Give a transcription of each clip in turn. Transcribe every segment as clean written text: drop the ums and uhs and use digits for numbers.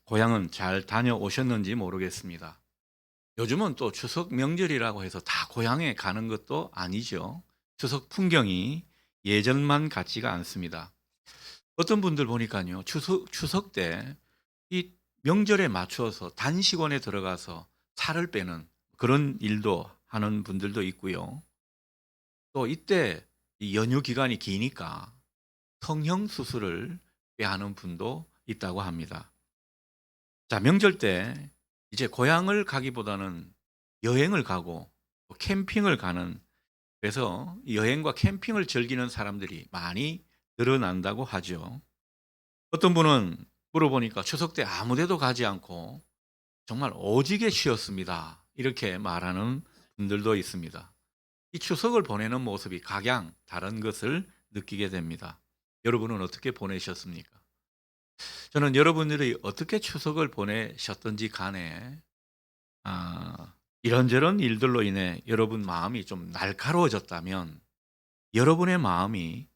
고향은 잘 다녀오셨는지 모르겠습니다. 요즘은 또 추석 명절이라고 해서 다 고향에 가는 것도 아니죠. 추석 풍경이 예전만 같지가 않습니다. 어떤 분들 보니까요, 추석 때 이 명절에 맞추어서 단식원에 들어가서 살을 빼는 그런 일도 하는 분들도 있고요. 또 이때 이 연휴 기간이 기니까 성형 수술을 꾀하는 분도 있다고 합니다. 자, 명절 때 이제 고향을 가기보다는 여행을 가고 또 캠핑을 가는, 그래서 이 여행과 캠핑을 즐기는 사람들이 많이 늘어난다고 하죠. 어떤 분은 물어보니까 추석 때 아무 데도 가지 않고 정말 오지게 쉬었습니다, 이렇게 말하는 분들도 있습니다. 이 추석을 보내는 모습이 각양 다른 것을 느끼게 됩니다. 여러분은 어떻게 보내셨습니까? 저는 여러분들이 어떻게 추석을 보내셨던지 간에 이런저런 일들로 인해 여러분 마음이 좀 날카로워졌다면 여러분의 마음이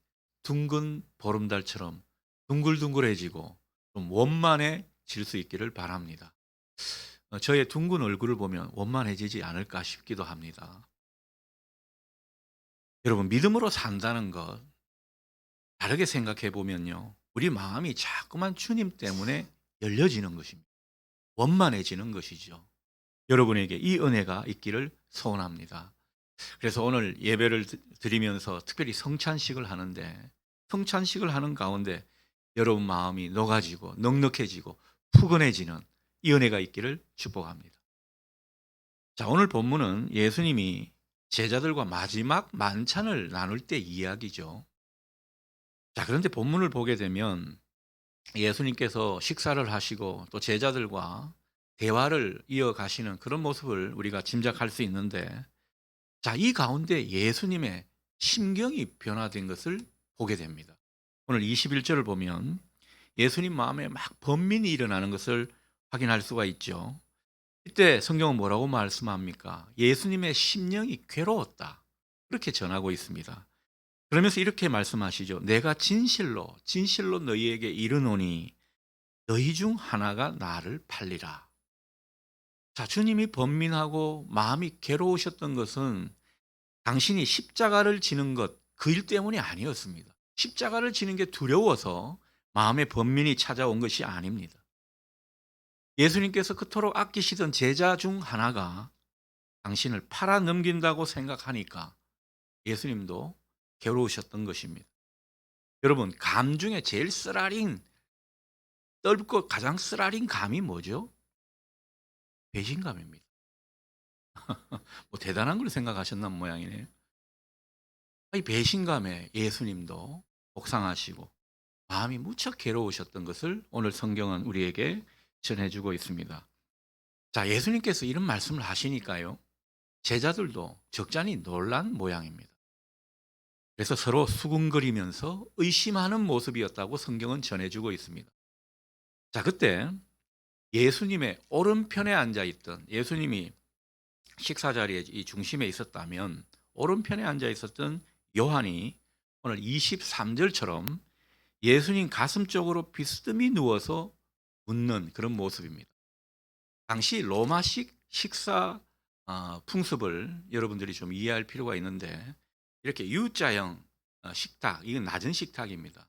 둥근 보름달처럼 둥글둥글해지고 좀 원만해질 수 있기를 바랍니다. 저의 둥근 얼굴을 보면 원만해지지 않을까 싶기도 합니다. 여러분, 믿음으로 산다는 것 다르게 생각해 보면요, 우리 마음이 자꾸만 주님 때문에 열려지는 것입니다. 원만해지는 것이죠. 여러분에게 이 은혜가 있기를 소원합니다. 그래서 오늘 예배를 드리면서 특별히 성찬식을 하는데, 성찬식을 하는 가운데 여러분 마음이 녹아지고 넉넉해지고 푸근해지는 이 은혜가 있기를 축복합니다. 자, 오늘 본문은 예수님이 제자들과 마지막 만찬을 나눌 때 이야기죠. 자, 그런데 본문을 보게 되면 예수님께서 식사를 하시고 또 제자들과 대화를 이어가시는 그런 모습을 우리가 짐작할 수 있는데, 자, 이 가운데 예수님의 심경이 변화된 것을 보게 됩니다. 오늘 21절을 보면 예수님 마음에 막 번민이 일어나는 것을 확인할 수가 있죠. 이때 성경은 뭐라고 말씀합니까? 예수님의 심령이 괴로웠다, 그렇게 전하고 있습니다. 그러면서 이렇게 말씀하시죠. 내가 진실로 진실로 너희에게 이르노니 너희 중 하나가 나를 팔리라. 자, 주님이 번민하고 마음이 괴로우셨던 것은 당신이 십자가를 지는 것, 그 일 때문이 아니었습니다. 십자가를 지는 게 두려워서 마음의 번민이 찾아온 것이 아닙니다. 예수님께서 그토록 아끼시던 제자 중 하나가 당신을 팔아 넘긴다고 생각하니까 예수님도 괴로우셨던 것입니다. 여러분, 감 중에 제일 쓰라린, 넓고 가장 쓰라린 감이 뭐죠? 배신감입니다. 뭐 대단한 걸 생각하셨나 모양이네요. 이 배신감에 예수님도 복상하시고 마음이 무척 괴로우셨던 것을 오늘 성경은 우리에게 전해주고 있습니다. 자, 예수님께서 이런 말씀을 하시니까요, 제자들도 적잖이 놀란 모양입니다. 그래서 서로 수군거리면서 의심하는 모습이었다고 성경은 전해주고 있습니다. 자, 그때 예수님의 오른편에 앉아 있던, 예수님이 식사 자리에 이 중심에 있었다면 오른편에 앉아 있었던 요한이 오늘 23절처럼 예수님 가슴 쪽으로 비스듬히 누워서 웃는 그런 모습입니다. 당시 로마식 식사 풍습을 여러분들이 좀 이해할 필요가 있는데, 이렇게 U자형 식탁, 이건 낮은 식탁입니다.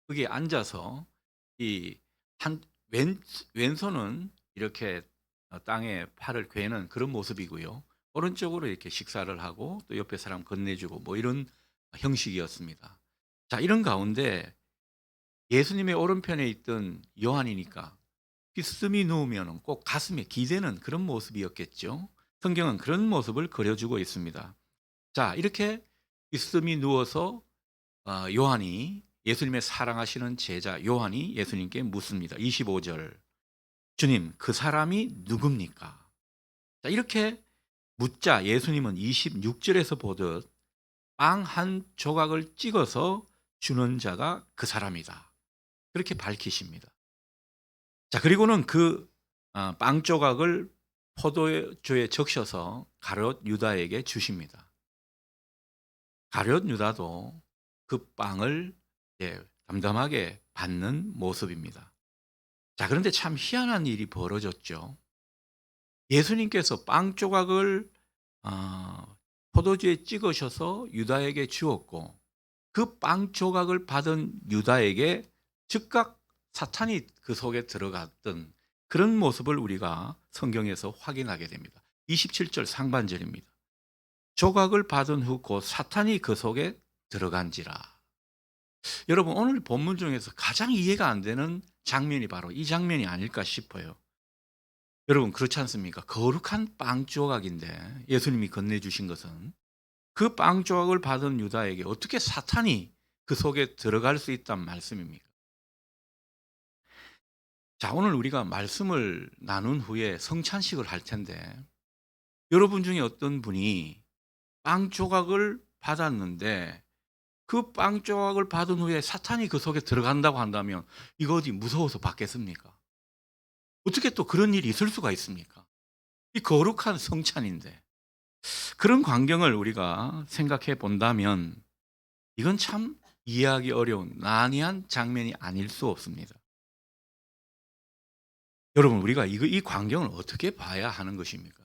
거기에 앉아서 이 한 왼손은 이렇게 땅에 팔을 괴는 그런 모습이고요. 오른쪽으로 이렇게 식사를 하고 또 옆에 사람 건네주고 뭐 이런 형식이었습니다. 자, 이런 가운데 예수님의 오른편에 있던 요한이니까 비스듬히 누우면 꼭 가슴에 기대는 그런 모습이었겠죠. 성경은 그런 모습을 그려주고 있습니다. 자, 이렇게 비스듬히 누워서 요한이, 예수님의 사랑하시는 제자 요한이 예수님께 묻습니다. 25절. 주님, 그 사람이 누굽니까? 자, 이렇게 묻자 예수님은 26절에서 보듯 빵 한 조각을 찍어서 주는 자가 그 사람이다, 그렇게 밝히십니다. 자, 그리고는 그 빵 조각을 포도주에 적셔서 가룟 유다에게 주십니다. 가룟 유다도 그 빵을 담담하게 받는 모습입니다. 자, 그런데 참 희한한 일이 벌어졌죠. 예수님께서 빵 조각을 포도주에 찍으셔서 유다에게 주었고, 그 빵 조각을 받은 유다에게 즉각 사탄이 그 속에 들어갔던 그런 모습을 우리가 성경에서 확인하게 됩니다. 27절 상반절입니다. 조각을 받은 후 곧 사탄이 그 속에 들어간지라. 여러분, 오늘 본문 중에서 가장 이해가 안 되는 장면이 바로 이 장면이 아닐까 싶어요. 여러분, 그렇지 않습니까? 거룩한 빵 조각인데 예수님이 건네주신 것은 그 빵 조각을 받은 유다에게 어떻게 사탄이 그 속에 들어갈 수 있단 말씀입니까? 자, 오늘 우리가 말씀을 나눈 후에 성찬식을 할 텐데, 여러분 중에 어떤 분이 빵 조각을 받았는데 그 빵 조각을 받은 후에 사탄이 그 속에 들어간다고 한다면 이거 어디 무서워서 받겠습니까? 어떻게 또 그런 일이 있을 수가 있습니까? 이 거룩한 성찬인데. 그런 광경을 우리가 생각해 본다면 이건 참 이해하기 어려운 난해한 장면이 아닐 수 없습니다. 여러분, 우리가 이 광경을 어떻게 봐야 하는 것입니까?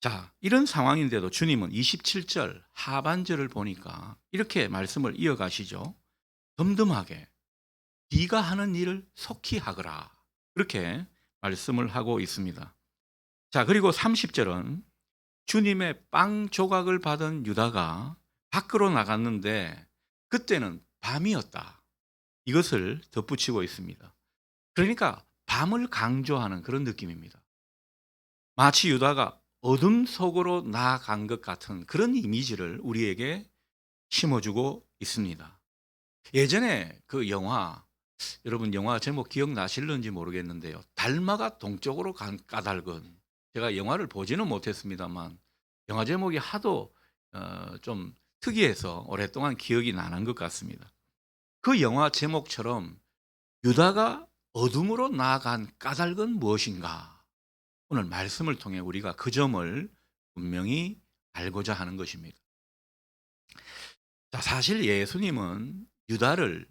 자, 이런 상황인데도 주님은 27절 하반절을 보니까 이렇게 말씀을 이어가시죠. 덤덤하게 네가 하는 일을 속히 하거라. 그렇게 말씀을 하고 있습니다. 자, 그리고 30절은 주님의 빵 조각을 받은 유다가 밖으로 나갔는데 그때는 밤이었다. 이것을 덧붙이고 있습니다. 그러니까 밤을 강조하는 그런 느낌입니다. 마치 유다가 어둠 속으로 나아간 것 같은 그런 이미지를 우리에게 심어주고 있습니다. 예전에 그 영화, 여러분 영화 제목 기억나실는지 모르겠는데요. 달마가 동쪽으로 간 까닭은, 제가 영화를 보지는 못했습니다만 영화 제목이 하도 좀 특이해서 오랫동안 기억이 나는 것 같습니다. 그 영화 제목처럼 유다가 어둠으로 나아간 까닭은 무엇인가? 오늘 말씀을 통해 우리가 그 점을 분명히 알고자 하는 것입니다. 자, 사실 예수님은 유다를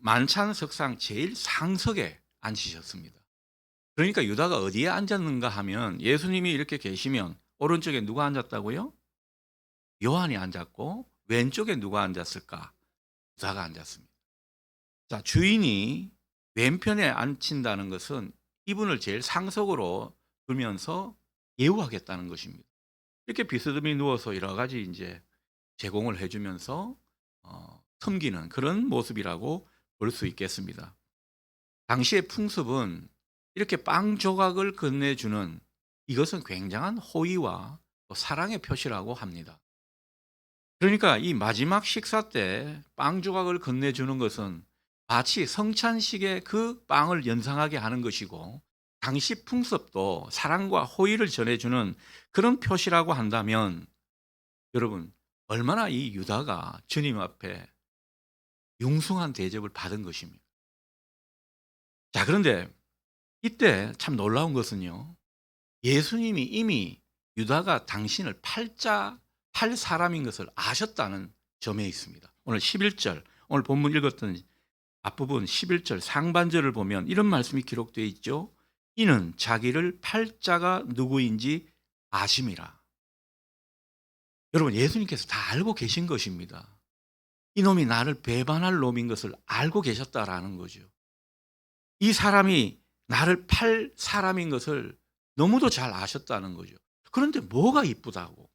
만찬석상 제일 상석에 앉히셨습니다. 그러니까 유다가 어디에 앉았는가 하면 예수님이 이렇게 계시면 오른쪽에 누가 앉았다고요? 요한이 앉았고 왼쪽에 누가 앉았을까? 유다가 앉았습니다. 자, 주인이 왼편에 앉힌다는 것은 이분을 제일 상석으로 두면서 예우하겠다는 것입니다. 이렇게 비스듬히 누워서 여러 가지 이제 제공을 해주면서 섬기는 그런 모습이라고 볼 수 있겠습니다. 당시의 풍습은 이렇게 빵 조각을 건네주는, 이것은 굉장한 호의와 또 사랑의 표시라고 합니다. 그러니까 이 마지막 식사 때 빵 조각을 건네주는 것은 마치 성찬식의 그 빵을 연상하게 하는 것이고, 당시 풍습도 사랑과 호의를 전해주는 그런 표시라고 한다면, 여러분 얼마나 이 유다가 주님 앞에 융숭한 대접을 받은 것입니다. 자, 그런데 이때 참 놀라운 것은요, 예수님이 이미 유다가 당신을 팔 사람인 것을 아셨다는 점에 있습니다. 오늘 11절, 오늘 본문 읽었던 앞부분 11절 상반절을 보면 이런 말씀이 기록되어 있죠. 이는 자기를 팔 자가 누구인지 아심이라. 여러분, 예수님께서 다 알고 계신 것입니다. 이놈이 나를 배반할 놈인 것을 알고 계셨다라는 거죠. 이 사람이 나를 팔 사람인 것을 너무도 잘 아셨다는 거죠. 그런데 뭐가 이쁘다고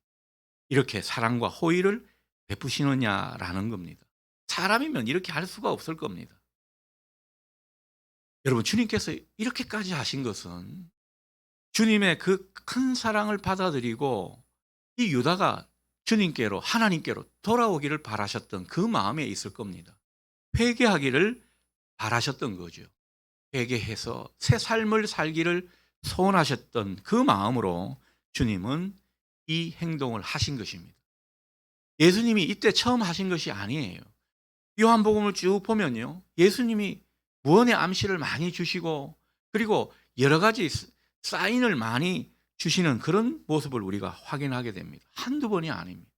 이렇게 사랑과 호의를 베푸시느냐라는 겁니다. 사람이면 이렇게 할 수가 없을 겁니다. 여러분, 주님께서 이렇게까지 하신 것은 주님의 그 큰 사랑을 받아들이고 이 유다가 주님께로, 하나님께로 돌아오기를 바라셨던 그 마음에 있을 겁니다. 회개하기를 바라셨던 거죠. 회개해서 새 삶을 살기를 소원하셨던 그 마음으로 주님은 이 행동을 하신 것입니다. 예수님이 이때 처음 하신 것이 아니에요. 요한복음을 쭉 보면요, 예수님이 무언의 암시를 많이 주시고 그리고 여러 가지 사인을 많이 주시는 그런 모습을 우리가 확인하게 됩니다. 한두 번이 아닙니다.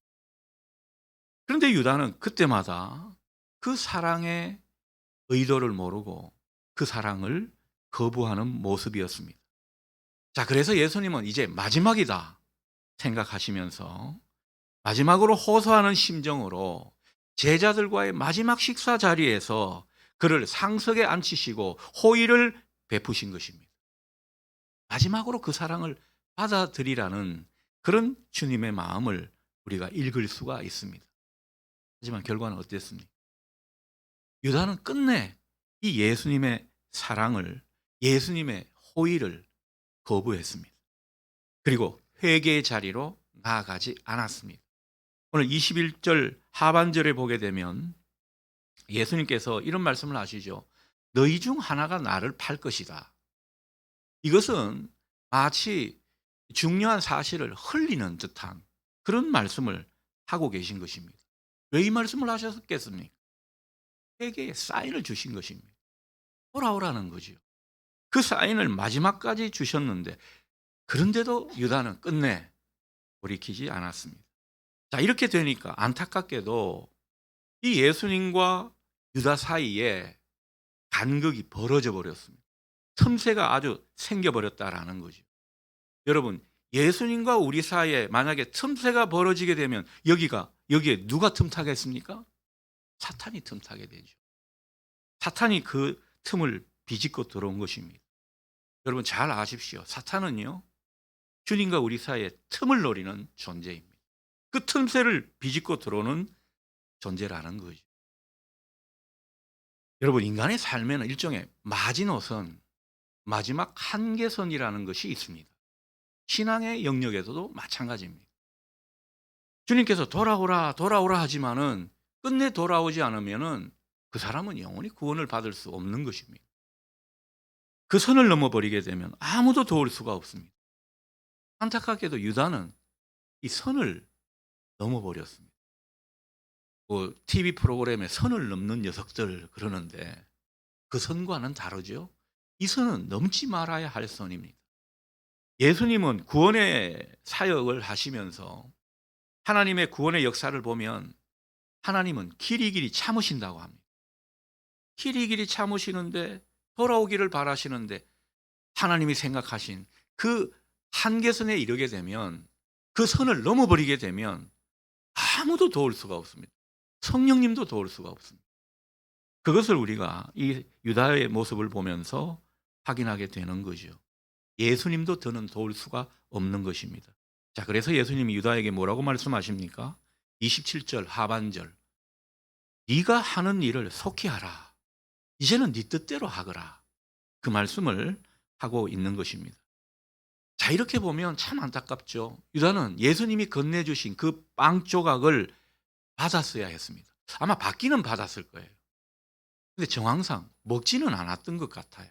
그런데 유다는 그때마다 그 사랑의 의도를 모르고 그 사랑을 거부하는 모습이었습니다. 자, 그래서 예수님은 이제 마지막이다 생각하시면서 마지막으로 호소하는 심정으로 제자들과의 마지막 식사 자리에서 그를 상석에 앉히시고 호의를 베푸신 것입니다. 마지막으로 그 사랑을 받아들이라는 그런 주님의 마음을 우리가 읽을 수가 있습니다. 하지만 결과는 어땠습니까? 유다는 끝내 이 예수님의 사랑을, 예수님의 호의를 거부했습니다. 그리고 회개의 자리로 나아가지 않았습니다. 오늘 21절 하반절에 보게 되면 예수님께서 이런 말씀을 하시죠. 너희 중 하나가 나를 팔 것이다. 이것은 마치 중요한 사실을 흘리는 듯한 그런 말씀을 하고 계신 것입니다. 왜 이 말씀을 하셨겠습니까? 회개의 사인을 주신 것입니다. 돌아오라는 거죠. 그 사인을 마지막까지 주셨는데 그런데도 유다는 끝내 돌이키지 않았습니다. 자, 이렇게 되니까 안타깝게도 이 예수님과 유다 사이에 간극이 벌어져 버렸습니다. 틈새가 아주 생겨버렸다라는 거죠. 여러분, 예수님과 우리 사이에 만약에 틈새가 벌어지게 되면 여기에 누가 틈타겠습니까? 사탄이 틈타게 되죠. 사탄이 그 틈을 비집고 들어온 것입니다. 여러분 잘 아십시오. 사탄은요, 주님과 우리 사이에 틈을 노리는 존재입니다. 그 틈새를 비집고 들어오는 존재라는 거죠. 여러분, 인간의 삶에는 일종의 마지노선, 마지막 한계선이라는 것이 있습니다. 신앙의 영역에서도 마찬가지입니다. 주님께서 돌아오라 돌아오라 하지만은 끝내 돌아오지 않으면은 그 사람은 영원히 구원을 받을 수 없는 것입니다. 그 선을 넘어버리게 되면 아무도 도울 수가 없습니다. 안타깝게도 유다는 이 선을 넘어버렸습니다. 뭐 TV 프로그램에 선을 넘는 녀석들 그러는데 그 선과는 다르죠. 이 선은 넘지 말아야 할 선입니다. 예수님은 구원의 사역을 하시면서 하나님의 구원의 역사를 보면 하나님은 길이길이 참으신다고 합니다. 길이길이 참으시는데 돌아오기를 바라시는데 하나님이 생각하신 그 한계선에 이르게 되면 그 선을 넘어버리게 되면 아무도 도울 수가 없습니다. 성령님도 도울 수가 없습니다. 그것을 우리가 이 유다의 모습을 보면서 확인하게 되는 거죠. 예수님도 더는 도울 수가 없는 것입니다. 자, 그래서 예수님이 유다에게 뭐라고 말씀하십니까? 27절 하반절. 네가 하는 일을 속히 하라. 이제는 네 뜻대로 하거라. 그 말씀을 하고 있는 것입니다. 자, 이렇게 보면 참 안타깝죠. 유다는 예수님이 건네주신 그 빵 조각을 받았어야 했습니다. 아마 받기는 받았을 거예요. 근데 정황상 먹지는 않았던 것 같아요.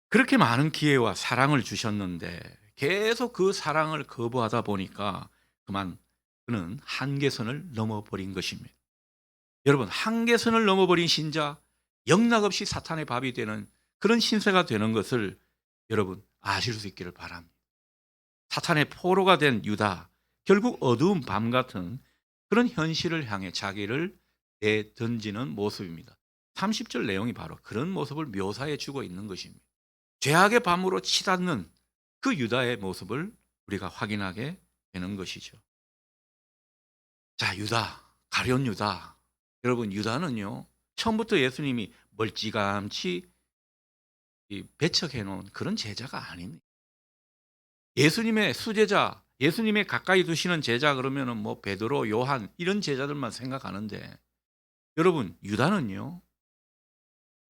그렇게 많은 기회와 사랑을 주셨는데 계속 그 사랑을 거부하다 보니까 그는 한계선을 넘어버린 것입니다. 여러분, 한계선을 넘어버린 신자, 영락없이 사탄의 밥이 되는 그런 신세가 되는 것을 여러분 아실 수 있기를 바랍니다. 사탄의 포로가 된 유다, 결국 어두운 밤 같은 그런 현실을 향해 자기를 내던지는 모습입니다. 30절 내용이 바로 그런 모습을 묘사해 주고 있는 것입니다. 죄악의 밤으로 치닫는 그 유다의 모습을 우리가 확인하게 되는 것이죠. 자, 유다, 가룟 유다. 여러분, 유다는요, 처음부터 예수님이 멀찌감치 배척해 놓은 그런 제자가 아닙니다. 예수님의 수제자, 예수님의 가까이 두시는 제자 그러면은 뭐 베드로, 요한 이런 제자들만 생각하는데 여러분, 유다는요,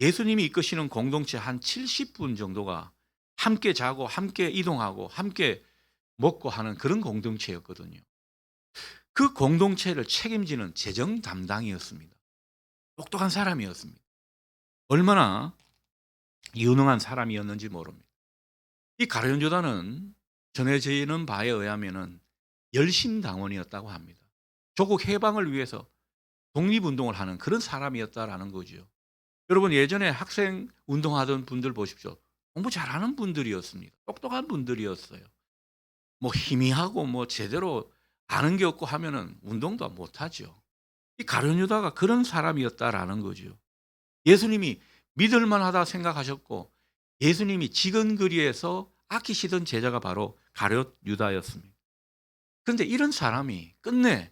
예수님이 이끄시는 공동체 한 70분 정도가 함께 자고 함께 이동하고 함께 먹고 하는 그런 공동체였거든요. 그 공동체를 책임지는 재정 담당이었습니다. 똑똑한 사람이었습니다. 얼마나 유능한 사람이었는지 모릅니다. 이 가룟 유다는 전해지는 바에 의하면은 열심당원이었다고 합니다. 조국 해방을 위해서 독립운동을 하는 그런 사람이었다라는 거죠. 여러분, 예전에 학생 운동하던 분들 보십시오. 공부 잘하는 분들이었습니다. 똑똑한 분들이었어요. 뭐 희미하고 뭐 제대로 아는 게 없고 하면은 운동도 못하죠. 이 가룟 유다가 그런 사람이었다라는 거죠. 예수님이 믿을 만하다 생각하셨고 예수님이 지근거리에서 아끼시던 제자가 바로 가룟 유다였습니다. 그런데 이런 사람이 끝내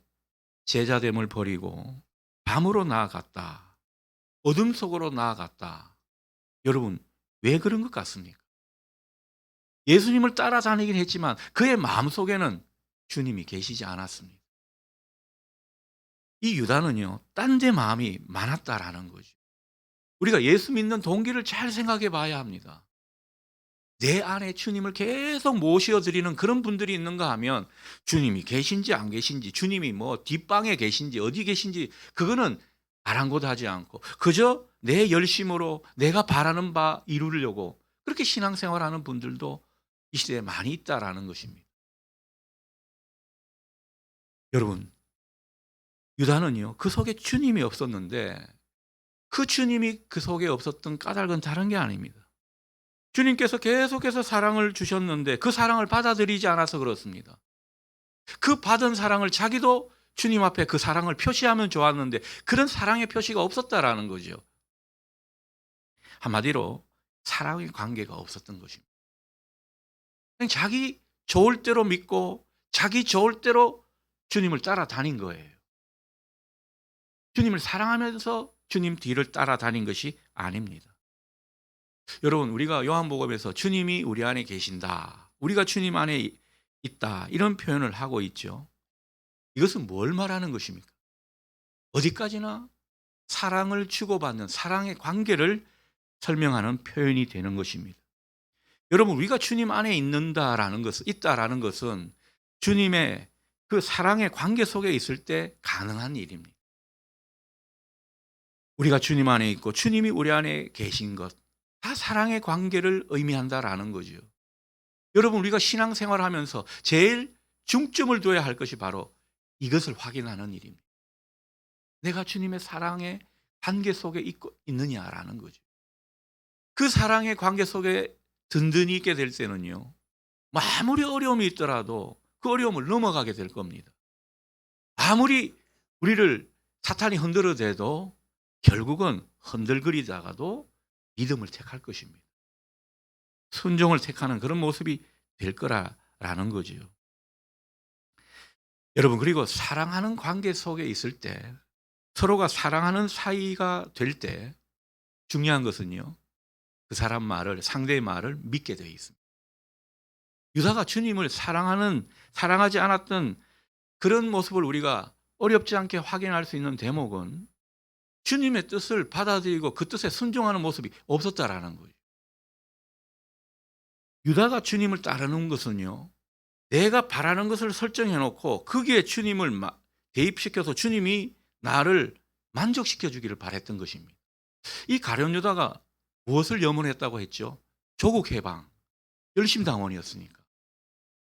제자됨을 버리고 밤으로 나아갔다. 어둠 속으로 나아갔다. 여러분, 왜 그런 것 같습니까? 예수님을 따라다니긴 했지만 그의 마음속에는 주님이 계시지 않았습니다. 이 유다는요, 딴 데 마음이 많았다라는 거죠. 우리가 예수 믿는 동기를 잘 생각해 봐야 합니다. 내 안에 주님을 계속 모셔드리는 그런 분들이 있는가 하면 주님이 계신지 안 계신지, 주님이 뭐 뒷방에 계신지 어디 계신지 그거는 아랑곳하지 않고 그저 내 열심으로 내가 바라는 바 이루려고 그렇게 신앙생활하는 분들도 이 시대에 많이 있다라는 것입니다. 여러분, 유다는요, 그 속에 주님이 없었는데 그 주님이 그 속에 없었던 까닭은 다른 게 아닙니다. 주님께서 계속해서 사랑을 주셨는데 그 사랑을 받아들이지 않아서 그렇습니다. 그 받은 사랑을 자기도 주님 앞에 그 사랑을 표시하면 좋았는데 그런 사랑의 표시가 없었다라는 거죠. 한마디로 사랑의 관계가 없었던 것입니다. 그냥 자기 좋을 대로 믿고 자기 좋을 대로 주님을 따라다닌 거예요. 주님을 사랑하면서 주님 뒤를 따라다닌 것이 아닙니다. 여러분, 우리가 요한복음에서 주님이 우리 안에 계신다, 우리가 주님 안에 있다 이런 표현을 하고 있죠. 이것은 뭘 말하는 것입니까? 어디까지나 사랑을 주고받는 사랑의 관계를 설명하는 표현이 되는 것입니다. 여러분, 우리가 주님 안에 있다라는 것은 주님의 그 사랑의 관계 속에 있을 때 가능한 일입니다. 우리가 주님 안에 있고 주님이 우리 안에 계신 것, 다 사랑의 관계를 의미한다라는 거죠. 여러분, 우리가 신앙생활하면서 제일 중점을 둬야 할 것이 바로 이것을 확인하는 일입니다. 내가 주님의 사랑의 관계 속에 있느냐라는 거죠. 그 사랑의 관계 속에 든든히 있게 될 때는요, 아무리 어려움이 있더라도 그 어려움을 넘어가게 될 겁니다. 아무리 우리를 사탄이 흔들어대도 결국은 흔들거리다가도 믿음을 택할 것입니다. 순종을 택하는 그런 모습이 될 거라는 거죠. 여러분, 그리고 사랑하는 관계 속에 있을 때, 서로가 사랑하는 사이가 될 때 중요한 것은요, 그 사람 말을, 상대의 말을 믿게 되어 있습니다. 유다가 주님을 사랑하지 않았던 그런 모습을 우리가 어렵지 않게 확인할 수 있는 대목은 주님의 뜻을 받아들이고 그 뜻에 순종하는 모습이 없었다라는 거예요. 유다가 주님을 따르는 것은요, 내가 바라는 것을 설정해 놓고 거기에 주님을 대입시켜서 주님이 나를 만족시켜 주기를 바랬던 것입니다. 이 가룟 유다가 무엇을 염원했다고 했죠? 조국 해방, 열심당원이었으니까.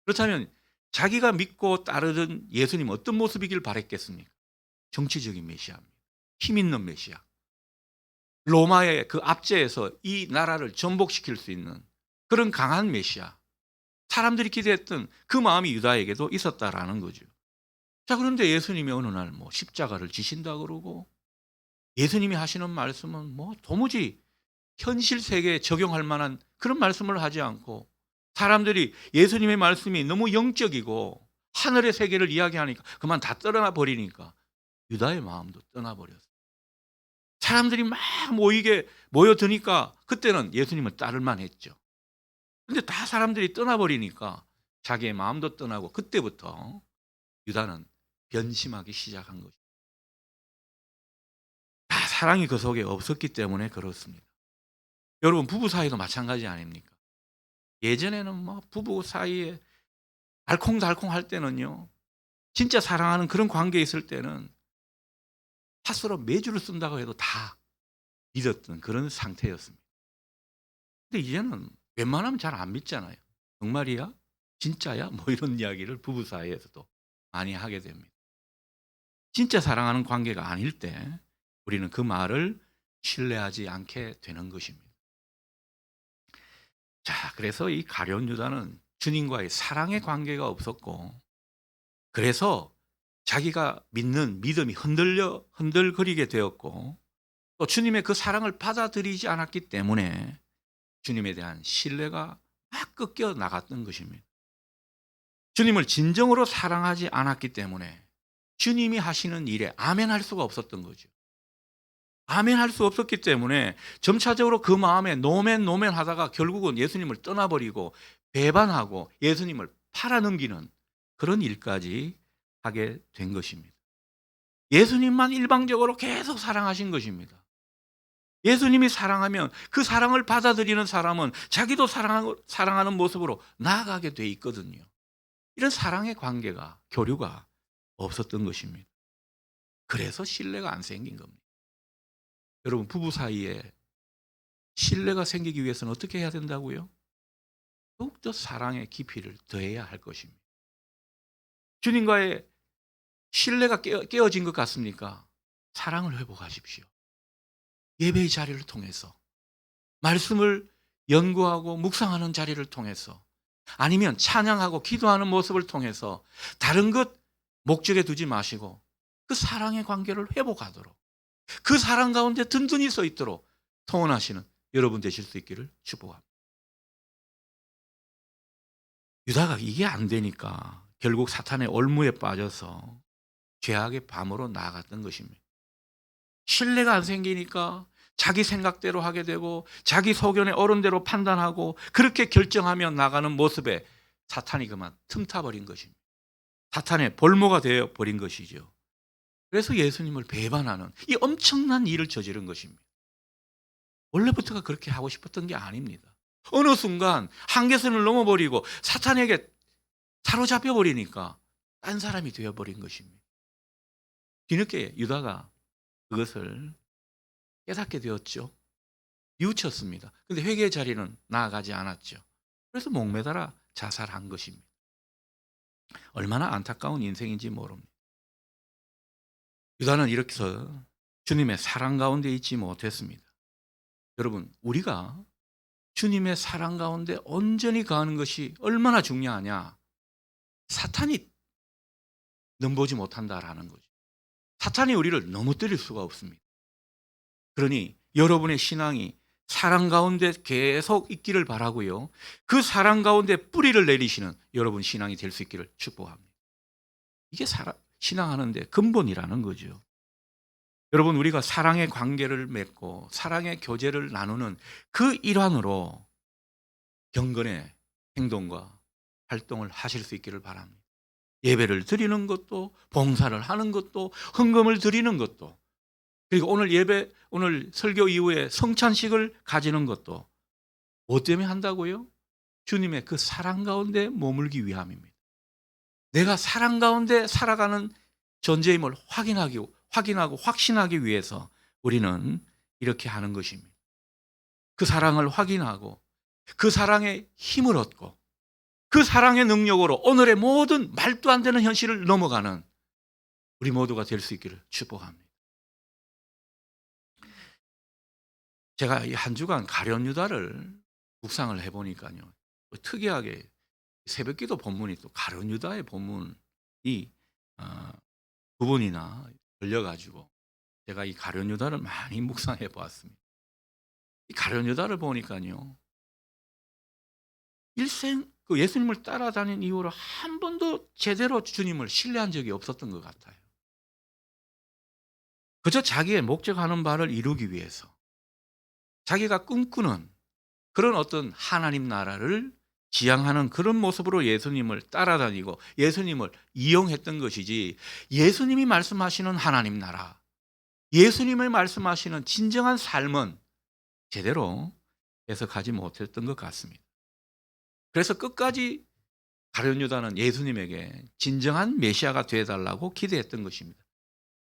그렇다면 자기가 믿고 따르던 예수님 어떤 모습이길 바랬겠습니까? 정치적인 메시아입니다. 힘 있는 메시아. 로마의 그 압제에서 이 나라를 전복시킬 수 있는 그런 강한 메시아. 사람들이 기대했던 그 마음이 유다에게도 있었다라는 거죠. 자, 그런데 예수님이 어느 날 십자가를 지신다 그러고 예수님이 하시는 말씀은 도무지 현실 세계에 적용할 만한 그런 말씀을 하지 않고 사람들이 예수님의 말씀이 너무 영적이고 하늘의 세계를 이야기하니까 그만 다 떠나 버리니까 유다의 마음도 떠나버렸어요. 사람들이 막 모여드니까 그때는 예수님을 따를만 했죠. 근데 다 사람들이 떠나버리니까 자기의 마음도 떠나고 그때부터 유다는 변심하기 시작한 거죠. 다 사랑이 그 속에 없었기 때문에 그렇습니다. 여러분, 부부 사이도 마찬가지 아닙니까? 예전에는 부부 사이에 알콩달콩 할 때는요, 진짜 사랑하는 그런 관계에 있을 때는 팥으로 매주를 쓴다고 해도 다 믿었던 그런 상태였습니다. 근데 이제는 웬만하면 잘 안 믿잖아요. 정말이야? 진짜야? 이런 이야기를 부부 사이에서도 많이 하게 됩니다. 진짜 사랑하는 관계가 아닐 때 우리는 그 말을 신뢰하지 않게 되는 것입니다. 자, 그래서 이 가룟 유다는 주님과의 사랑의 관계가 없었고 그래서 자기가 믿는 믿음이 흔들거리게 되었고 또 주님의 그 사랑을 받아들이지 않았기 때문에 주님에 대한 신뢰가 막 꺾여 나갔던 것입니다. 주님을 진정으로 사랑하지 않았기 때문에 주님이 하시는 일에 아멘할 수가 없었던 거죠. 아멘할 수 없었기 때문에 점차적으로 그 마음에 노맨하다가 결국은 예수님을 떠나버리고 배반하고 예수님을 팔아넘기는 그런 일까지 하게 된 것입니다. 예수님만 일방적으로 계속 사랑하신 것입니다. 예수님이 사랑하면 그 사랑을 받아들이는 사람은 자기도 사랑하는 모습으로 나아가게 돼 있거든요. 이런 사랑의 관계가, 교류가 없었던 것입니다. 그래서 신뢰가 안 생긴 겁니다. 여러분, 부부 사이에 신뢰가 생기기 위해서는 어떻게 해야 된다고요? 더욱더 사랑의 깊이를 더해야 할 것입니다. 주님과의 신뢰가 깨어진 것 같습니까? 사랑을 회복하십시오. 예배의 자리를 통해서, 말씀을 연구하고 묵상하는 자리를 통해서, 아니면 찬양하고 기도하는 모습을 통해서 다른 것 목적에 두지 마시고 그 사랑의 관계를 회복하도록, 그 사랑 가운데 든든히 서 있도록 소원하시는 여러분 되실 수 있기를 축복합니다. 유다가 이게 안 되니까 결국 사탄의 올무에 빠져서 죄악의 밤으로 나아갔던 것입니다. 신뢰가 안 생기니까 자기 생각대로 하게 되고 자기 소견의 어른대로 판단하고 그렇게 결정하며 나가는 모습에 사탄이 그만 틈타버린 것입니다. 사탄의 볼모가 되어버린 것이죠. 그래서 예수님을 배반하는 이 엄청난 일을 저지른 것입니다. 원래부터가 그렇게 하고 싶었던 게 아닙니다. 어느 순간 한계선을 넘어버리고 사탄에게 사로잡혀 버리니까 딴 사람이 되어버린 것입니다. 뒤늦게 유다가 그것을 깨닫게 되었죠. 뉘우쳤습니다. 그런데 회개의 자리는 나아가지 않았죠. 그래서 목매달아 자살한 것입니다. 얼마나 안타까운 인생인지 모릅니다. 유다는 이렇게 해서 주님의 사랑 가운데 있지 못했습니다. 여러분, 우리가 주님의 사랑 가운데 온전히 거하는 것이 얼마나 중요하냐? 사탄이 넘보지 못한다라는 거죠. 사탄이 우리를 넘어뜨릴 수가 없습니다. 그러니 여러분의 신앙이 사랑 가운데 계속 있기를 바라고요. 그 사랑 가운데 뿌리를 내리시는 여러분 신앙이 될 수 있기를 축복합니다. 이게 신앙하는데 근본이라는 거죠. 여러분, 우리가 사랑의 관계를 맺고 사랑의 교제를 나누는 그 일환으로 경건의 행동과 활동을 하실 수 있기를 바랍니다. 예배를 드리는 것도, 봉사를 하는 것도, 헌금을 드리는 것도, 그리고 오늘 설교 이후에 성찬식을 가지는 것도 뭐 때문에 한다고요? 주님의 그 사랑 가운데 머물기 위함입니다. 내가 사랑 가운데 살아가는 존재임을 확인하고 확신하기 위해서 우리는 이렇게 하는 것입니다. 그 사랑을 확인하고 그 사랑의 힘을 얻고 그 사랑의 능력으로 오늘의 모든 말도 안 되는 현실을 넘어가는 우리 모두가 될 수 있기를 축복합니다. 제가 이 한 주간 가룟 유다를 묵상을 해보니까요, 특이하게 새벽기도 본문이 또 가룟 유다의 본문이 부분이나 걸려가지고 제가 이 가룟 유다를 많이 묵상해 보았습니다. 이 가룟 유다를 보니까요, 일생 그 예수님을 따라다닌 이후로 한 번도 제대로 주님을 신뢰한 적이 없었던 것 같아요. 그저 자기의 목적하는 바를 이루기 위해서 자기가 꿈꾸는 그런 어떤 하나님 나라를 지향하는 그런 모습으로 예수님을 따라다니고 예수님을 이용했던 것이지, 예수님이 말씀하시는 하나님 나라, 예수님이 말씀하시는 진정한 삶은 제대로 해석하지 못했던 것 같습니다. 그래서 끝까지 가룟 유다는 예수님에게 진정한 메시아가 되어달라고 기대했던 것입니다.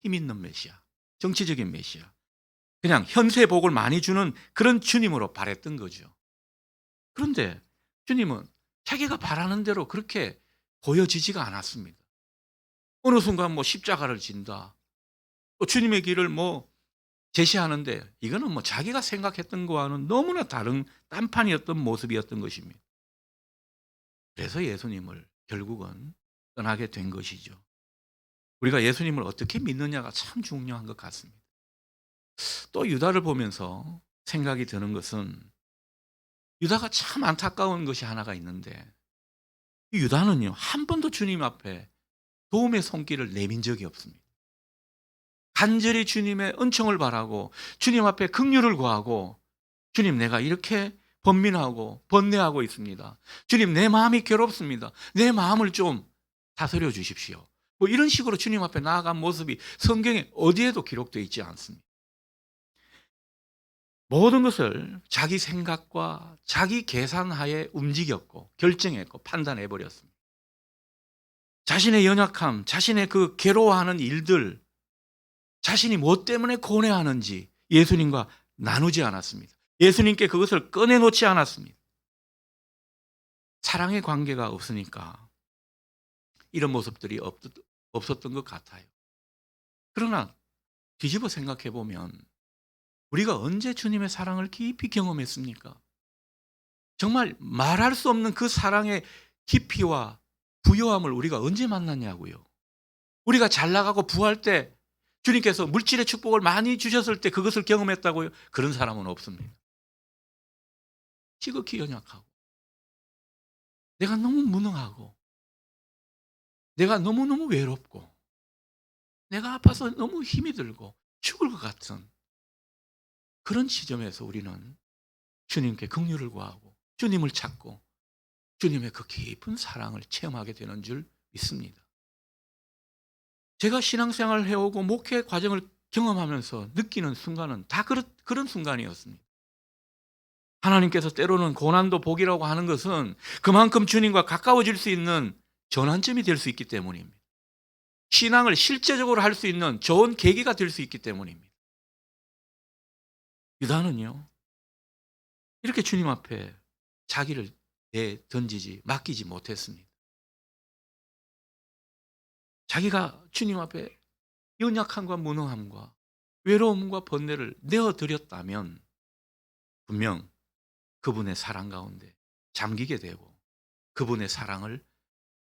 힘 있는 메시아, 정치적인 메시아, 그냥 현세 복을 많이 주는 그런 주님으로 바랬던 거죠. 그런데 주님은 자기가 바라는 대로 그렇게 보여지지가 않았습니다. 어느 순간 십자가를 진다, 또 주님의 길을 제시하는데 이거는 자기가 생각했던 거와는 너무나 다른 딴판이었던 모습이었던 것입니다. 그래서 예수님을 결국은 떠나게 된 것이죠. 우리가 예수님을 어떻게 믿느냐가 참 중요한 것 같습니다. 또 유다를 보면서 생각이 드는 것은 유다가 참 안타까운 것이 하나가 있는데 이 유다는요 한 번도 주님 앞에 도움의 손길을 내민 적이 없습니다. 간절히 주님의 은총을 바라고 주님 앞에 긍휼을 구하고 주님 내가 이렇게 번민하고 번뇌하고 있습니다. 주님 내 마음이 괴롭습니다. 내 마음을 좀 다스려 주십시오. 뭐 이런 식으로 주님 앞에 나아간 모습이 성경에 어디에도 기록되어 있지 않습니다. 모든 것을 자기 생각과 자기 계산하에 움직였고 결정했고 판단해 버렸습니다. 자신의 연약함, 자신의 그 괴로워하는 일들, 자신이 무엇 때문에 고뇌하는지 예수님과 나누지 않았습니다. 예수님께 그것을 꺼내놓지 않았습니다. 사랑의 관계가 없으니까 이런 모습들이 없었던 것 같아요. 그러나 뒤집어 생각해 보면 우리가 언제 주님의 사랑을 깊이 경험했습니까? 정말 말할 수 없는 그 사랑의 깊이와 부요함을 우리가 언제 만났냐고요. 우리가 잘 나가고 부할 때 주님께서 물질의 축복을 많이 주셨을 때 그것을 경험했다고요? 그런 사람은 없습니다. 지극히 연약하고 내가 너무 무능하고 내가 너무너무 외롭고 내가 아파서 너무 힘이 들고 죽을 것 같은 그런 시점에서 우리는 주님께 긍휼을 구하고 주님을 찾고 주님의 그 깊은 사랑을 체험하게 되는 줄 믿습니다. 제가 신앙생활을 해오고 목회 과정을 경험하면서 느끼는 순간은 다 그런 순간이었습니다. 하나님께서 때로는 고난도 복이라고 하는 것은 그만큼 주님과 가까워질 수 있는 전환점이 될 수 있기 때문입니다. 신앙을 실제적으로 할 수 있는 좋은 계기가 될 수 있기 때문입니다. 유다는요, 이렇게 주님 앞에 자기를 던지지, 맡기지 못했습니다. 자기가 주님 앞에 연약함과 무능함과 외로움과 번뇌를 내어드렸다면 분명 그분의 사랑 가운데 잠기게 되고 그분의 사랑을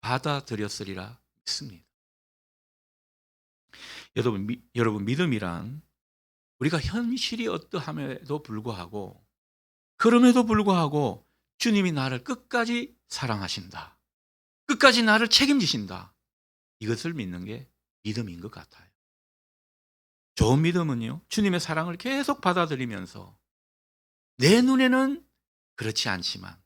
받아들였으리라 믿습니다. 여러분 믿음이란 우리가 현실이 어떠함에도 불구하고 그럼에도 불구하고 주님이 나를 끝까지 사랑하신다. 끝까지 나를 책임지신다. 이것을 믿는 게 믿음인 것 같아요. 좋은 믿음은요, 주님의 사랑을 계속 받아들이면서 내 눈에는 그렇지 않지만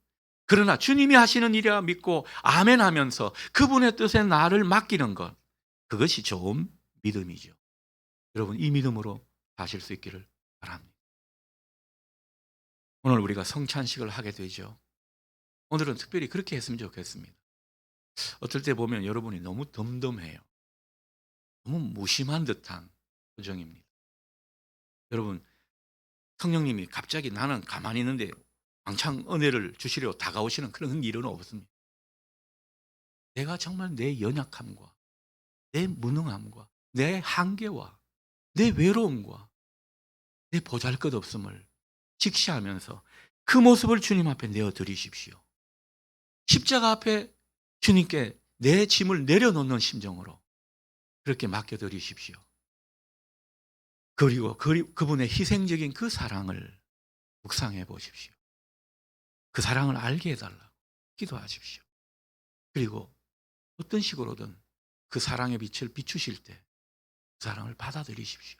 그러나 주님이 하시는 일이라 믿고 아멘 하면서 그분의 뜻에 나를 맡기는 것, 그것이 좋은 믿음이죠. 여러분 이 믿음으로 사실 수 있기를 바랍니다. 오늘 우리가 성찬식을 하게 되죠. 오늘은 특별히 그렇게 했으면 좋겠습니다. 어떨 때 보면 여러분이 너무 덤덤해요. 너무 무심한 듯한 표정입니다. 여러분 성령님이 갑자기 나는 가만히 있는데 왕창 은혜를 주시려 다가오시는 그런 일은 없습니다. 내가 정말 내 연약함과 내 무능함과 내 한계와 내 외로움과 내 보잘것없음을 직시하면서 그 모습을 주님 앞에 내어드리십시오. 십자가 앞에 주님께 내 짐을 내려놓는 심정으로 그렇게 맡겨드리십시오. 그리고 그분의 희생적인 그 사랑을 묵상해 보십시오. 그 사랑을 알게 해달라고 기도하십시오. 그리고 어떤 식으로든 그 사랑의 빛을 비추실 때 그 사랑을 받아들이십시오.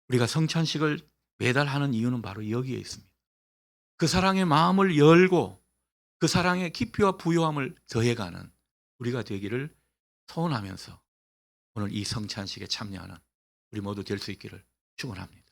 우리가 성찬식을 매달 하는 이유는 바로 여기에 있습니다. 그 사랑의 마음을 열고 그 사랑의 깊이와 부요함을 더해가는 우리가 되기를 소원하면서 오늘 이 성찬식에 참여하는 우리 모두 될 수 있기를 축원합니다.